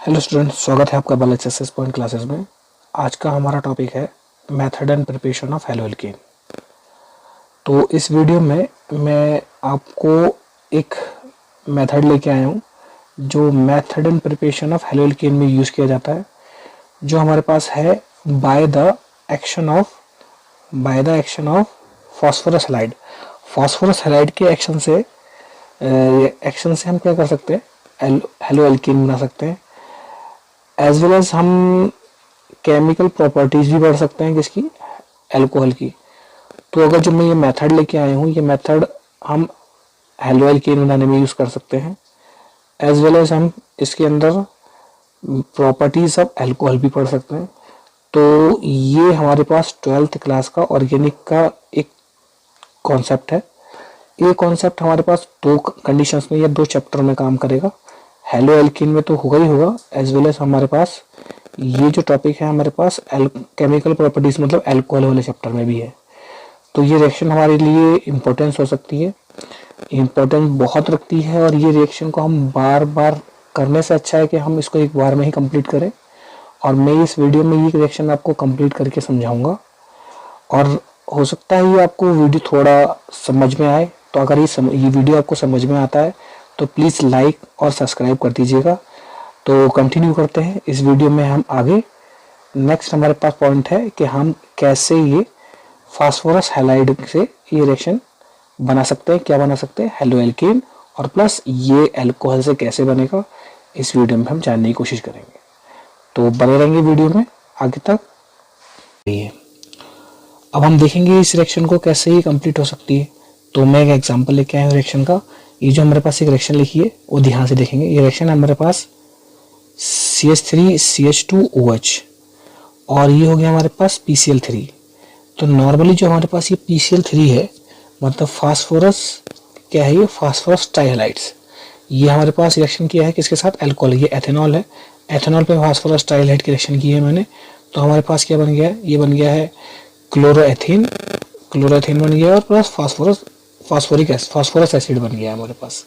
Hello student, स्वागत है आपका बल एक्सेस पॉइंट क्लासेस में। आज का हमारा टॉपिक है method and preparation of haloalkane. तो इस वीडियो में मैं आपको एक मेथड लेके आया हूँ जो method and preparation of haloalkane में यूज़ किया जाता है, जो हमारे पास है bye the action of phosphorus halide. Phosphorus halide के एक्शन से हम क्या कर सकते हैं, हेलोएल्केन बना सकते हैं। एज वेल एज हम केमिकल प्रॉपर्टीज भी बढ़ सकते हैं किसकी, अल्कोहल की। तो अगर जो मैं ये मेथड लेके आया हूँ, ये मेथड हम हेलोएल्केन बनाने में यूज़ कर सकते हैं। एज वेल एज हम इसके अंदर प्रॉपर्टीज ऑफ अल्कोहल भी पढ़ सकते हैं। तो ये हमारे पास 12th क्लास का ऑर्गेनिक का एक कॉन्सेप्ट है। ये कॉन्सेप्ट हमारे पास दो कंडीशंस में या दो चैप्टर में काम करेगा। हेलोएल्केन में तो होगा ही होगा, एज वेल एज हमारे पास ये जो टॉपिक है हमारे पास केमिकल प्रॉपर्टीज मतलब अल्कोहल वाले चैप्टर में भी है। तो ये रिएक्शन हमारे लिए इम्पोर्टेंस हो सकती है, इम्पोर्टेंस बहुत रखती है। और ये रिएक्शन को हम बार बार करने से अच्छा है कि हम इसको एक बार में ही कंप्लीट करें। और मैं इस वीडियो में ये रिएक्शन आपको कंप्लीट करके समझाऊंगा, और हो सकता है ये आपको वीडियो थोड़ा समझ में आए। तो अगर ये वीडियो आपको समझ में आता है तो प्लीज़ लाइक और सब्सक्राइब कर दीजिएगा। तो कंटिन्यू करते हैं इस वीडियो में हम आगे। नेक्स्ट हमारे पास पॉइंट है कि हम कैसे ये फास्फोरस हैलाइड से ये रिएक्शन बना सकते हैं। क्या बना सकते हैं, हेलोएल्केन, और प्लस ये अल्कोहल से कैसे बनेगा, इस वीडियो में हम जानने की कोशिश करेंगे। तो बने रहेंगे वीडियो में आगे तक। अब हम देखेंगे इस रिएक्शन को कैसे ही कंप्लीट हो सकती है। तो मैं एक एग्जांपल लेके आया हूँ रिएक्शन का। ये जो हमारे पास एक रिएक्शन लिखी है वो ध्यान से देखेंगे। ये रिएक्शन है हमारे पास CH3CH2OH, और ये हो गया हमारे पास PCl3। तो नॉर्मली जो हमारे पास ये PCl3 है मतलब फास्फोरस, क्या है ये, फास्फोरस ट्राइहैलाइड्स। ये हमारे पास रिएक्शन किया है किसके साथ, अल्कोहल। ये एथेनॉल है, एथेनॉल पे फास्फोरस ट्राइहैलाइड की रिएक्शन की है मैंने। तो हमारे पास क्या बन गया है, ये बन गया है क्लोरोएथेन बन गया, और प्लस फास्फोरस एसिड बन गया है हमारे पास।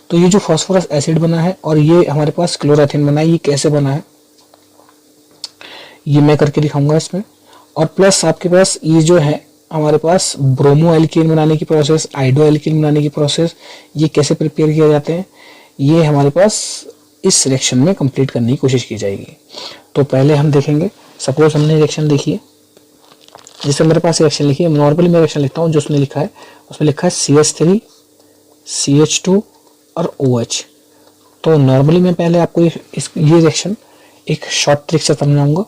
तो ये जो फास्फोरस एसिड बना है और ये हमारे पास क्लोरोएथेन बना है, ये कैसे बना है ये मैं करके दिखाऊंगा इसमें। और प्लस आपके पास ये जो है हमारे पास ब्रोमो एल्केन बनाने की प्रोसेस, आइडो एल्केन बनाने की प्रोसेस, ये कैसे प्रिपेयर किए जाते हैं, ये हमारे पास इस रिएक्शन में कंप्लीट करने की कोशिश की जाएगी। तो पहले हम देखेंगे, सपोज हमने रिएक्शन देखी है, जैसे मेरे पास रिएक्शन लिखी है। नॉर्मली मैं रिएक्शन लिखता हूँ, जो उसने लिखा है उसमें लिखा है CH3 CH2 और OH। तो नॉर्मली मैं पहले आपको ये रिएक्शन एक शॉर्ट ट्रिक से समझाऊंगा,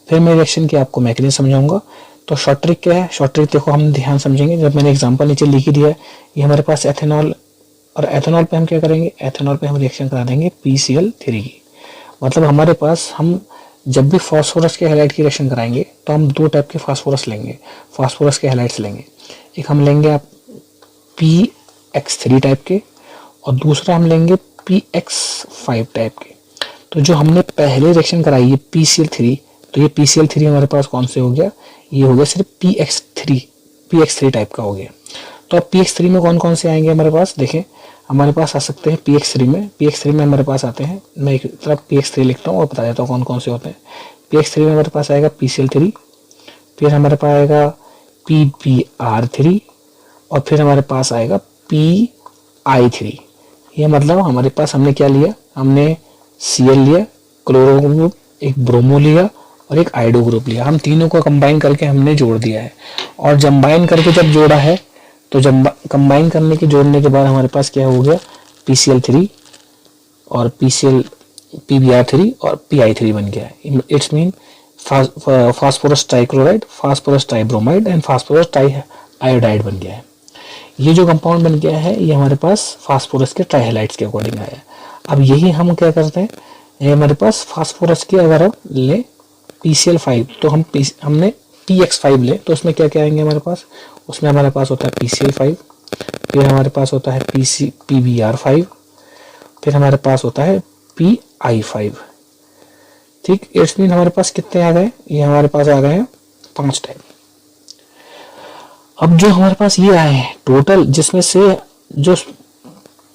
फिर मैं रिएक्शन की आपको मैकेनिज्म समझाऊंगा। तो शॉर्ट ट्रिक क्या है, शॉर्ट ट्रिक देखो हम ध्यान समझेंगे। जब मैंने एग्जांपल नीचे लिख ही दिया है, ये हमारे पास एथेनॉल, और एथेनॉल पे हम क्या करेंगे, एथेनॉल पे हम रिएक्शन करा देंगे PCl3 की। मतलब हमारे पास हम जब भी फास्फोरस के हैलाइड की रिएक्शन कराएंगे तो हम दो टाइप के फास्फोरस लेंगे, फास्फोरस के हैलाइड्स लेंगे। एक हम लेंगे आप PX3 टाइप के, और दूसरा हम लेंगे PX5 टाइप के। तो जो हमने पहले रिएक्शन कराई है PCl3, तो ये PCl3 हमारे पास कौन से हो गया, ये हो गया सिर्फ PX3 टाइप का हो गया। तो अब PX3 में कौन कौन से आएंगे हमारे पास, देखें हमारे पास आ सकते हैं PX3 में हमारे पास आते हैं। मैं एक तरफ PX3 लिखता हूँ और बता देता हूँ कौन कौन से होते हैं। PX3 में हमारे पास आएगा PCl3, फिर हमारे पास आएगा PBr3, और फिर हमारे पास आएगा PI3। ये मतलब हमारे पास हमने क्या लिया, हमने Cl लिया, क्लोरो ग्रुप, एक ब्रोमो लिया और एक आइडो ग्रुप लिया। हम तीनों को कंबाइन करके हमने जोड़ दिया है। और कंबाइन करके जब जोड़ा है, तो जब कंबाइन करने के जोड़ने के बाद हमारे पास क्या हो गया, PCl3 और PBr3 और PI3 बन गया है। It's mean phosphorus trichloride, phosphorus tribromide and phosphorus triiodide बन गया है। ये जो कंपाउंड बन गया है ये हमारे पास फास्फोरस के ट्राइहैलाइड्स के अकॉर्डिंग आया है। अब यही हम क्या करते हैं, ये हमारे पास फास्फोरस की अगर हम ले PCl5, तो हमने PX5 ले, तो उसमें क्या क्या आएंगे हमारे पास, उसमें हमारे पास होता है PCl5, फिर हमारे पास होता है PBr5, फिर हमारे पास होता है PI5। ठीक, इट्स मीन हमारे पास कितने आ गए, ये हमारे पास आ गए हैं 5 टाइप। अब जो हमारे पास ये आए हैं टोटल, जिसमें से जो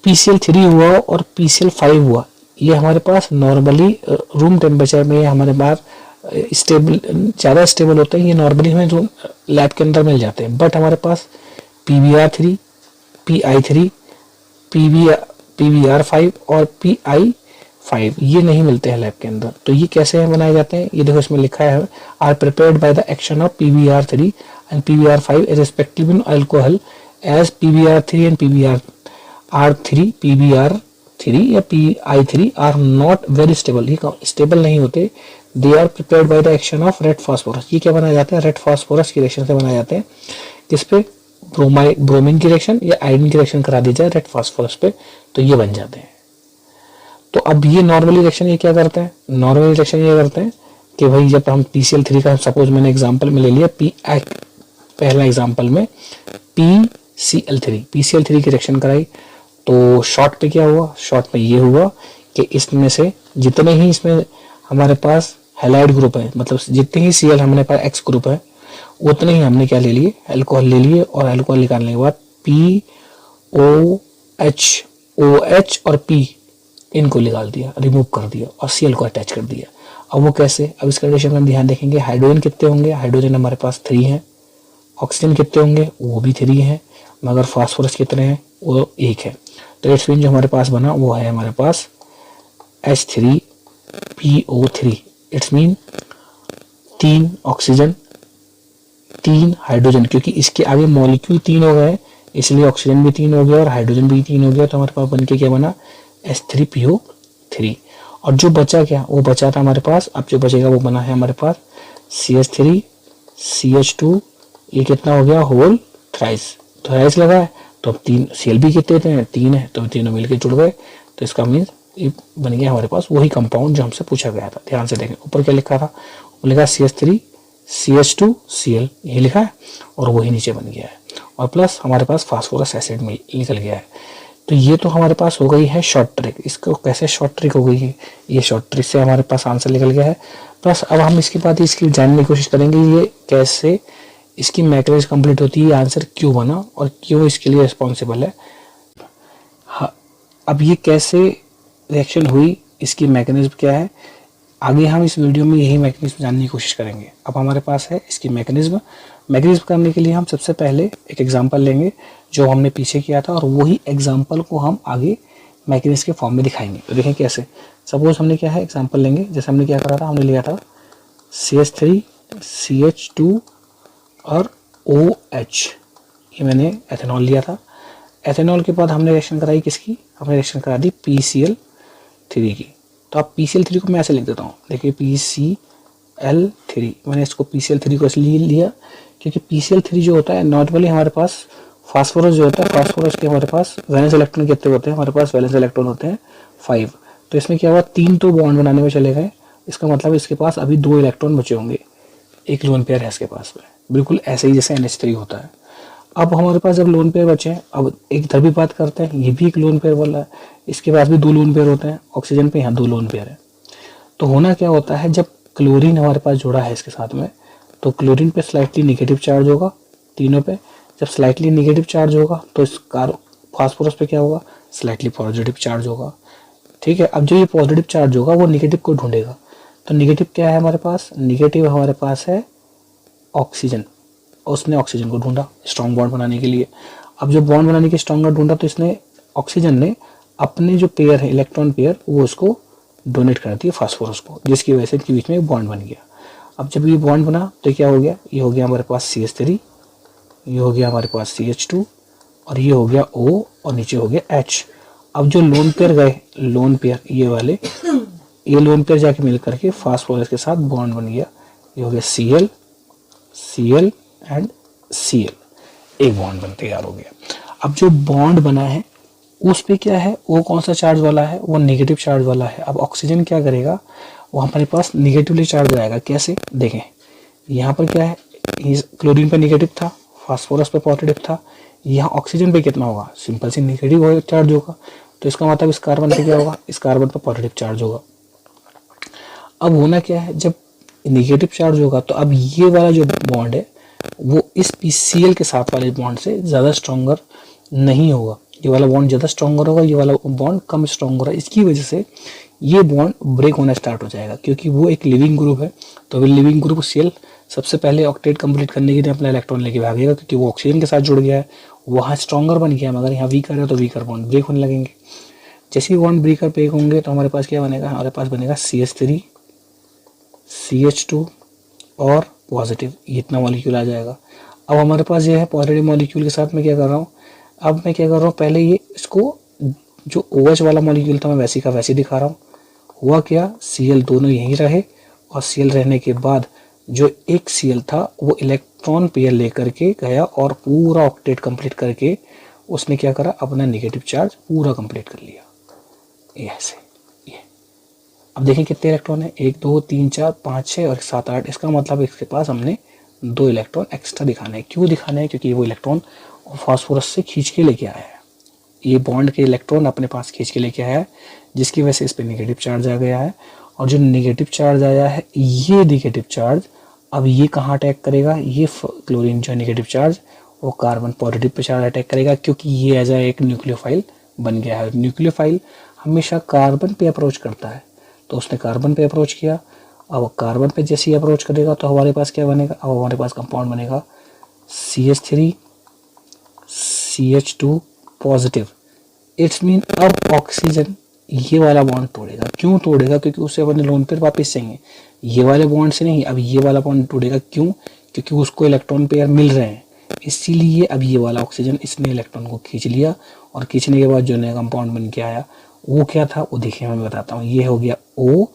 PCl3 हुआ और PCl5 हुआ, ये हमारे पास नॉर्मली रूम टेम्परेचर में हमारे पास स्टेबल, ज़्यादा स्टेबल होते हैं, ये नॉर्मली हमें रूम लैब के अंदर मिल जाते हैं। बट हमारे पास PBr3, PI3, PBr5 और PI5 ये नहीं मिलते हैं लैब के अंदर। तो ये कैसे बनाए जाते हैं, ये देखो इसमें लिखा है are prepared by the action of PBr3 and PBr5 respective in alcohol as PBr3 and PBr3 या PI3 are not very stable, ये स्टेबल नहीं होते। They are prepared by the action of red phosphorus, ये क्या बनाए जाते हैं, red phosphorus की रिएक्शन से बनाए जाते हैं। किस पे, ब्रोमीन की रिएक्शन या आयोडीन की रिएक्शन करा दी जाए रेड फास्फोरस पे, तो ये बन जाते हैं। तो अब ये नॉर्मली रिएक्शन ये क्या करते हैं, नॉर्मली रिएक्शन ये करते हैं कि भाई जब हम PCl3 का सपोज मैंने एग्जांपल में ले लिया, पहला एग्जांपल में PCl3 की रिएक्शन कराई, तो शॉर्ट पे क्या हुआ, शॉर्ट पे ये हुआ कि इसमें से जितने ही इसमें हमारे पास हैलाइड ग्रुप है, मतलब जितने ही Cl हमारे पास X ग्रुप है, उतने ही हमने क्या ले लिए, अल्कोहल ले लिए। और अल्कोहल निकालने के बाद OH और P इनको निकाल दिया, रिमूव कर दिया और Cl को अटैच कर दिया। अब वो कैसे, अब इस कंडीशन में हम ध्यान देखेंगे, हाइड्रोजन कितने होंगे, हाइड्रोजन हमारे पास 3 है, ऑक्सीजन कितने होंगे, वो भी 3 है, मगर फास्फोरस कितने हैं, वो 1 है। तो इट्स मीन जो हमारे पास बना वो है हमारे पास H3PO3। It's mean 3 oxygen 3 hydrogen, क्योंकि इसके आगे मॉलिक्यूल 3 हो गए इसलिए ऑक्सीजन भी 3 हो गया और हाइड्रोजन भी 3 हो गया। तो हमारे पास बनके क्या बना, H3PO3। और जो बचा क्या, वो बचा था हमारे पास, अब जो बचेगा वो बना है हमारे पास CH3 CH2, ये कितना हो गया, होल थ्राइस, थ्राइस लगा है तो अब 3 Cl भी कितने थे, 3 है, तो तीनों मिलके जुड़ गए। तो इसका मीन ये बन गया हमारे पास वही कंपाउंड जो हमसे पूछा गया था। ध्यान से देखें ऊपर क्या लिखा था, वो लिखा CH3 CH2 Cl, यही लिखा है और वही नीचे बन गया है, और प्लस हमारे पास फास्फोरस एसिड में निकल गया है। तो ये तो हमारे पास हो गई है शॉर्ट ट्रिक। इसको कैसे शॉर्ट ट्रिक हो गई है, ये शॉर्ट ट्रिक से हमारे पास आंसर निकल गया है। प्लस अब हम इसके बाद इसकी जानने की कोशिश करेंगे ये कैसे इसकी मैकेनिज्म कंप्लीट होती है, आंसर क्यों बना और क्यों इसके लिए रिस्पॉन्सिबल है। हाँ, अब ये कैसे रिएक्शन हुई, इसकी मैकेनिज्म क्या है, आगे हम इस वीडियो में यही मैकेनिज्म जानने की कोशिश करेंगे। अब हमारे पास है इसकी मैकेनिज्म करने के लिए हम सबसे पहले एक एग्जांपल लेंगे जो हमने पीछे किया था, और वही एग्जांपल को हम आगे मैकेनिज्म के फॉर्म में दिखाएंगे। तो देखें कैसे, सपोज हमने क्या है एग्जांपल लेंगे, जैसे हमने क्या करा था, हमने लिया था CH3 CH2 और OH, ये मैंने एथेनॉल लिया था। एथेनॉल के बाद हमने रिएक्शन कराई किसकी, हमने रिएक्शन करा दी PCl3 की। तो आप PCl3 को मैं ऐसे लिख देता हूँ, देखिए PCl3, मैंने इसको PCl3 को इसलिए लिया क्योंकि PCl3 जो होता है नॉर्मली हमारे पास फास्फोरस जो होता है, फास्फोरस के हमारे पास वैलेंस इलेक्ट्रॉन कितने होते हैं, हमारे पास वैलेंस इलेक्ट्रॉन होते हैं 5। तो इसमें क्या हुआ, 3 तो बॉन्ड बनाने में चले गए, इसका मतलब इसके पास अभी 2 इलेक्ट्रॉन बचे होंगे, एक लोन पेयर है इसके पास में, बिल्कुल ऐसे ही जैसे NH3 होता है। अब हमारे पास जब लोन पेयर बचे हैं, अब एक इधर भी बात करते हैं, ये भी एक लोन पेयर वाला है, इसके पास भी 2 लोन पेयर होते हैं, ऑक्सीजन पे यहाँ 2 लोन पेयर है। तो होना क्या होता है, जब क्लोरीन हमारे पास जुड़ा है इसके साथ में, तो क्लोरीन पे स्लाइटली निगेटिव चार्ज होगा तीनों पे, जब स्लाइटली निगेटिव चार्ज होगा तो इस फास्फोरस पे क्या होगा, स्लाइटली पॉजिटिव चार्ज होगा। ठीक है, अब जो ये पॉजिटिव चार्ज होगा वो निगेटिव को ढूंढेगा। तो निगेटिव क्या है हमारे पास, निगेटिव हमारे पास है ऑक्सीजन, उसने ऑक्सीजन को ढूंढा स्ट्रॉन्ग बॉन्ड बनाने के लिए। अब जो बॉन्ड बनाने के स्ट्रॉन्ग बॉन्ड ढूंढा तो इसने ऑक्सीजन ने अपने जो पेयर है इलेक्ट्रॉन पेयर वो उसको डोनेट कर दिया फास्फोरस को, जिसकी वजह से इनके बीच में एक बॉन्ड बन गया। अब जब ये बॉन्ड बना तो क्या हो गया, ये हो गया हमारे पास CH3, ये हो गया हमारे पास CH2 और ये हो गया O और नीचे हो गया H। अब जो लोन पेयर गए, लोन पेयर ये वाले, ये लोन पेयर जाके मिल करके फास्फोरस के साथ बॉन्ड बन गया, ये हो गया Cl एंड Cl, एक बॉन्ड बन तैयार हो गया। अब जो बॉन्ड बना है उस पे क्या है, वो कौन सा चार्ज वाला है, वो नेगेटिव चार्ज वाला है। अब ऑक्सीजन क्या करेगा, वो हमारे पास नेगेटिवली चार्ज आएगा। कैसे, देखें यहाँ पर क्या है, क्लोरीन पे नेगेटिव था, फास्फोरस पे पॉजिटिव था, यहाँ ऑक्सीजन पे कितना होगा, सिंपल सी नेगेटिव चार्ज होगा। तो इसका मतलब इस कार्बन पे क्या होगा, इस कार्बन पे पॉजिटिव चार्ज होगा। अब होना क्या है, जब नेगेटिव चार्ज होगा तो अब ये वाला जो बॉन्ड है वो इस PCl के साथ वाले बॉन्ड से ज़्यादा स्ट्रॉन्गर नहीं होगा, ये वाला बॉन्ड ज़्यादा स्ट्रॉन्गर होगा, ये वाला बॉन्ड कम स्ट्रॉन्ग हो रहा है। इसकी वजह से ये बॉन्ड ब्रेक होना स्टार्ट हो जाएगा, क्योंकि वो एक लिविंग ग्रुप है। तो अभी लिविंग ग्रुप सीएल सबसे पहले ऑक्टेट कंप्लीट करने के लिए अपना इलेक्ट्रॉन लेके भागेगा, क्योंकि वो ऑक्सीजन के साथ जुड़ गया है, वहाँ स्ट्रॉन्गर बन गया है, मगर यहाँ वीकर है तो वीकर बॉन्ड ब्रेक होने लगेंगे। जैसे ही बॉन्ड ब्रेकर ब्रेक होंगे तो हमारे पास क्या बनेगा, हमारे पास बनेगा CH3 CH2 और पॉजिटिव, ये इतना मॉलिक्यूल आ जाएगा। अब हमारे पास ये है पॉजिटिव मॉलिक्यूल के साथ मैं क्या कर रहा हूँ, अब मैं क्या कर रहा हूँ, पहले ये इसको जो OH वाला मॉलिक्यूल था मैं वैसे का वैसे दिखा रहा हूँ। हुआ क्या, Cl दोनों यहीं रहे, और Cl रहने के बाद जो एक Cl था वो इलेक्ट्रॉन पेयर लेकर के गया और पूरा ऑक्टेट कंप्लीट करके उसने क्या करा, अपना नेगेटिव चार्ज पूरा कंप्लीट कर लिया। ये ऐसे, ये अब देखें कितने इलेक्ट्रॉन है, 1 2 3 4 5 6 और 7 8। इसका मतलब इसके पास हमने 2 इलेक्ट्रॉन एक्स्ट्रा दिखाने हैं। क्यों दिखाने हैं, क्योंकि वो इलेक्ट्रॉन फास्फोरस से खींच के लेके आया है, ये बॉन्ड के इलेक्ट्रॉन अपने पास खींच के लेके आया है, जिसकी वजह से इस पर नेगेटिव चार्ज आ गया है। और जो नेगेटिव चार्ज आया है, ये नेगेटिव चार्ज अब ये कहाँ अटैक करेगा, ये क्लोरीन जो नेगेटिव चार्ज वो carbon positive pay charge attack करेगा, क्योंकि ये एज एक न्यूक्लियोफाइल बन गया है। न्यूक्लियोफाइल हमेशा कार्बन पे अप्रोच करता है, तो उसने कार्बन पे अप्रोच किया। अब कार्बन पे जैसे ही अप्रोच करेगा तो हमारे पास क्या बनेगा, अब हमारे पास कंपाउंड बनेगा CH3 CH2 positive. It's mean अब ऑक्सीजन ये वाला बॉन्ड तोड़ेगा। क्यों तोड़ेगा, क्योंकि उससे अपने लोन पर वापस चाहिए, ये वाले बॉन्ड से नहीं, अब ये वाला बॉन्ड तोड़ेगा। क्यों, क्योंकि उसको इलेक्ट्रॉन पेयर मिल रहे हैं, इसीलिए अब ये वाला ऑक्सीजन इसने इलेक्ट्रॉन को खींच लिया। और खींचने के बाद जो नया कंपाउंड बन के आया वो क्या था, वो देखिए मैं बताता हूँ। ये हो गया O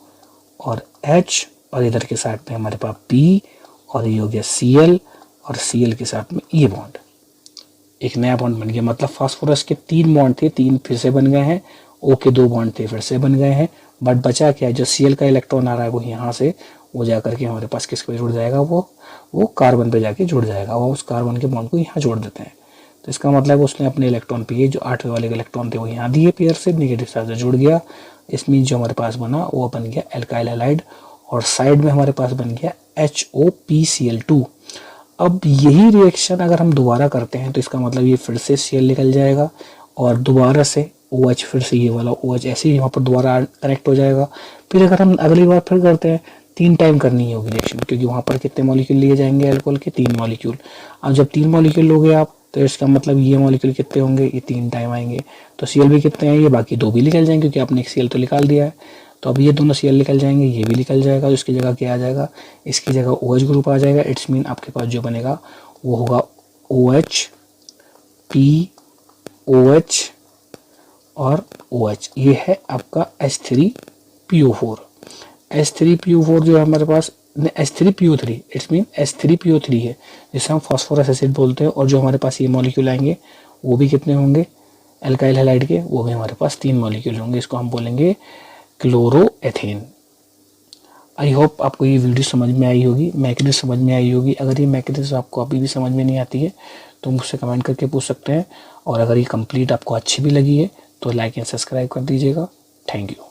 और H, और इधर के साथ में हमारे पास P, और ये हो गया Cl, और Cl के साथ में ये बॉन्ड, एक नया बॉन्ड बन गया। मतलब फास्फोरस के 3 बॉन्ड थे, 3 फिर से बन गए हैं, O के 2 बॉन्ड थे फिर से बन गए हैं। बट बचा क्या है, जो Cl का इलेक्ट्रॉन आ रहा है वो यहाँ से वो जा करके हमारे पास किस पे जुड़ जाएगा, वो कार्बन पे जाके जुड़ जाएगा, वो उस कार्बन के बॉन्ड को यहाँ जोड़ देते हैं। तो इसका मतलब उसने अपने इलेक्ट्रॉन पे जो 8वें वाले इलेक्ट्रॉन थे वो यहाँ दिए पेयर से, नेगेटिव चार्ज जुड़ गया। इसमें जो हमारे पास बना वो बन गया एल्काइल हैलाइड, और साइड में हमारे पास बन गया HOPCl2। अब यही रिएक्शन अगर हम दोबारा करते हैं तो इसका मतलब ये फिर से Cl निकल जाएगा, और दोबारा से OH, फिर से ये वाला OH ऐसे ही वहाँ पर दोबारा कनेक्ट हो जाएगा। फिर अगर हम अगली बार फिर करते हैं, 3 टाइम करनी होगी रिएक्शन, क्योंकि वहाँ पर कितने मॉलिक्यूल लिए जाएंगे अल्कोहल के, 3 मॉलिक्यूल। अब जब 3 मॉलिक्यूल लोगे आप, तो इसका मतलब ये मॉलिक्यूल कितने होंगे, ये 3 टाइम आएंगे। तो Cl भी कितने आएंगे, बाकी 2 भी निकल जाएंगे, क्योंकि आपने एक Cl तो निकाल दिया है। तो अब ये दोनों Cl निकल जाएंगे, ये भी निकल जाएगा। इसकी जगह क्या आ जाएगा, इसकी जगह OH ग्रुप आ जाएगा। इट्स मीन आपके पास जो बनेगा वो होगा OH P OH और OH। ये है आपका H3PO4। H3PO4 जो है हमारे पास H3PO3, इट्स मीन H3PO3 है, जिसे हम फास्फोरस एसिड बोलते हैं। और जो हमारे पास ये मॉलिक्यूल आएंगे वो भी कितने होंगे एल्काइल हैलाइड के, वो भी हमारे पास 3 मॉलिक्यूल होंगे। इसको हम बोलेंगे क्लोरोएथेन। आई होप आपको ये वीडियो समझ में आई होगी, मैकेनिज्म समझ में आई होगी। अगर ये मैकेनिज्म आपको अभी भी समझ में नहीं आती है तो मुझसे कमेंट करके पूछ सकते हैं। और अगर ये कंप्लीट आपको अच्छी भी लगी है तो लाइक एंड सब्सक्राइब कर दीजिएगा। Thank you.